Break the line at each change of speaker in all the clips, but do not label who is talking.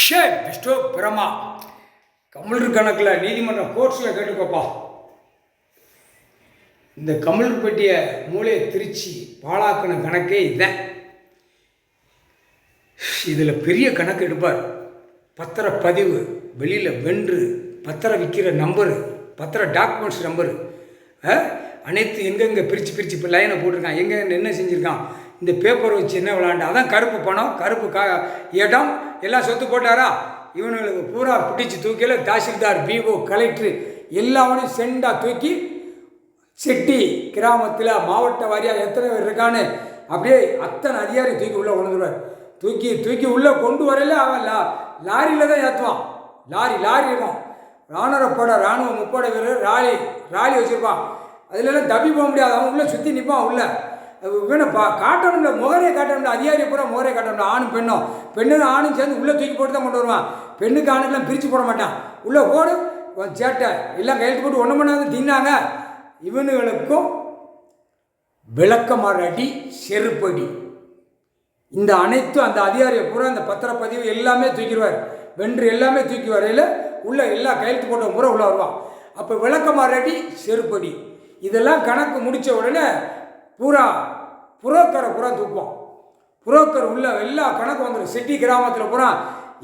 ஷே பிஸ்டோ பிரமா கமிழர் கணக்கில் நீதிமன்றம் கோர்ட்ஸில் கேட்டுக்கோப்பா. இந்த கமிழர் பெட்டியை மூளையை திரிச்சு பாழாக்கின கணக்கே இதுதான். இதில் பெரிய கணக்கு எடுப்பார். பத்திரப்பதிவு, வெளியில் வென்று பத்திரம் விற்கிற நம்பரு, பத்திர டாக்குமெண்ட்ஸ் நம்பரு, அனைத்து எங்கெங்கே பிரித்து இப்போ லைனை போட்டிருக்கான், எங்கே என்ன செஞ்சுருக்கான், இந்த பேப்பர் வச்சு என்ன விளாண்டா, அதான் கருப்பு பணம், கருப்பு இடம் எல்லாம் சொத்து போட்டாரா. இவனுங்களுக்கு பூரா பிடிச்சி தூக்கில தாசில்தார், பிஓ, கலெக்டர் எல்லாவனையும் செண்டாக தூக்கி செட்டி கிராமத்தில் மாவட்ட வாரியாக எத்தனை பேர் இருக்கான்னு அப்படியே அத்தனை அதிகாரி தூக்கி உள்ளே கொண்டுருவார். தூக்கி உள்ளே கொண்டு வரல அவன் லாரியில் தான் ஏற்றுவான். லாரி இருக்கும். இராணுவ முப்படை வீரர் ராலி வச்சுருப்பான். அதுலலாம் தப்பி போக முடியாது. அவன் உள்ளே சுற்றி நிற்பான். உள்ளே இவனை காட்டணும்ல, முகரே காட்டணும்ல, அதிகாரியை பூரா முகரே காட்டணும்ல. ஆணும் பெண்ணும் ஆணும் சேர்ந்து உள்ளே தூக்கி போட்டு தான் கொண்டு வருவான். பெண்ணுக்கு ஆணுக்கெல்லாம் பிரித்து போட மாட்டான். உள்ளே போடு சேட்டை எல்லாம் கையெழுத்து போட்டு ஒன்று பண்ணாந்து தின்னாங்க. இவனுங்களுக்கும் விளக்கமாறு அடி, செருப்படி, இந்த அனைத்தும் அந்த அதிகாரியை பூரா இந்த பத்திரப்பதிவு எல்லாமே தூக்கிடுவார். வென்று எல்லாமே தூக்கி வரையில் உள்ள எல்லா கையெழுத்து போட்ட பூரா உள்ளே வருவான். அப்போ விளக்கமாறு அடி, செருப்படி இதெல்லாம் கணக்கு முடித்த உடனே பூரா புரோக்கரை பூரா தூக்குவான். புரோக்கர் உள்ள எல்லா கணக்கு வந்துடும். சிட்டி கிராமத்தில் பூரா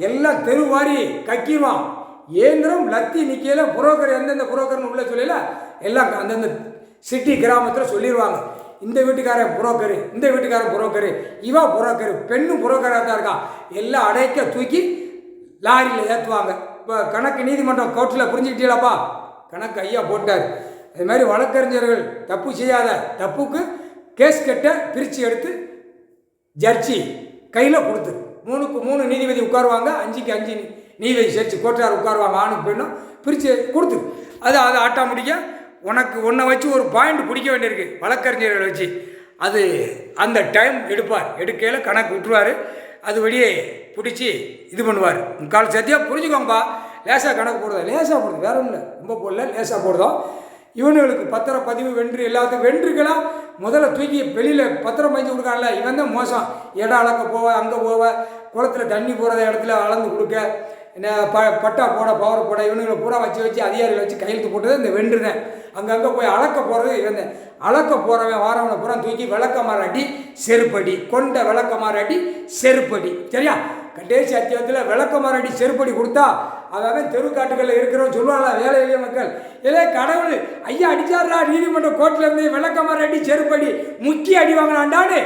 எல்லாம் தெருவாரி கக்கிடுவான். ஏந்திரம் லத்தி நிற்கையில் புரோக்கர் எந்தெந்த புரோக்கர்னு உள்ள சொல்லல எல்லாம் அந்தந்த சிட்டி கிராமத்தில் சொல்லிடுவாங்க. இந்த வீட்டுக்காரன் புரோக்கரு, இந்த வீட்டுக்காரன் புரோக்கரு, இவா புரோக்கரு, பெண்ணும் புரோக்கராக தான் இருக்கான். எல்லாம் அடைக்க தூக்கி லாரியில் ஏற்றுவாங்க. இப்போ கணக்கு நீதிமன்றம் கோர்ட்டில் புரிஞ்சுக்கிட்டீங்களாப்பா, கணக்கு ஐயா போட்டார். அது மாதிரி வழக்கறிஞர்கள் தப்பு செய்யாத தப்புக்கு கேஸ் கட்ட பிரித்து எடுத்து ஜட்ஜி கையில் கொடுத்து 3க்கு 3 நீதிபதி உட்காருவாங்க, 5க்கு 5 நீதிபதி சேர்த்து கோர்ட்டார் உட்காருவாங்க. ஆணும் பெண்ணும் பிரித்து கொடுத்து அதை ஆட்டா முடிக்க உனக்கு ஒன்றை வச்சு ஒரு பாயிண்ட் பிடிக்க வேண்டியிருக்கு வழக்கறிஞர்களை வச்சு. அது அந்த டைம் எடுப்பார். எடுக்கையில் கணக்கு விட்டுருவார். அது வெளியே பிடிச்சி இது பண்ணுவார். முக்கால் சத்தியாக புரிஞ்சுக்கோங்கப்பா. லேசாக கணக்கு போடுதா, லேசாக போடுது, வேற ஒன்றும் இல்லை, ரொம்ப போடல, லேசாக போடுதோம். இவனுங்களுக்கு பத்திரப்பதிவு வென்று எல்லாத்துக்கும் வென்றுக்கலாம். முதல்ல தூக்கி வெளியில் பத்திரம் பதிஞ்சு கொடுக்கான்ல, இவன் தான் மோசம். இடம் அளக்க போவ, அங்கே போவ, குளத்தில் தண்ணி போகிறத இடத்துல அளந்து கொடுக்க, என்ன பட்டா போட, பவர் போட, இவனுங்களை பூரா வச்சு அதிகாரிகளை வச்சு கையெழுத்து போட்டது இந்த வென்றுனேன். அங்கங்கே போய் அளக்க போகிறது இவன். அளக்க போகிறவன் வாரவனை பூரா தூக்கி விளக்கமாறு அடி, செருப்படி, கொண்ட விளக்கமாறு அடி, செருப்படி. சரியா? கடைசி அத்தியாயத்தில் விளக்கமாறு அடி, செருப்படி கொடுத்தா அவன் தெருக்காட்டுகளில் இருக்கிறவன் சொல்லுவாங்களா, வேலை எளிய மக்கள், இதே கடவுள் ஐயா அடிச்சாரா நீதிமன்ற கோர்ட்டில் இருந்து விளக்கமாறு அடி, செருப்படி, முக்கிய அடி வாங்கினான்டான்னு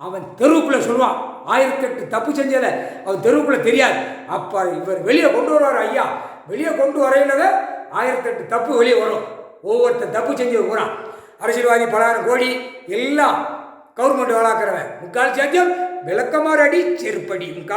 அவன் தெருவுக்குள்ளே சொல்லுவான். 1008 தப்பு செஞ்சதை அவன் தெருவுக்குள்ளே தெரியாது. அப்போ இவர் வெளியே கொண்டு வருவார். ஐயா வெளியே கொண்டு வரையினதை 1008 தப்பு வெளியே வரும். ஒவ்வொருத்தர் தப்பு செஞ்சது பூரா அரசியல்வாதி, பலாயிரம் கோடி எல்லாம் கவர்மெண்ட் வேளாக்குறவன். முக்கால் சாத்தியம் விளக்கமாறு அடி, செருப்படி.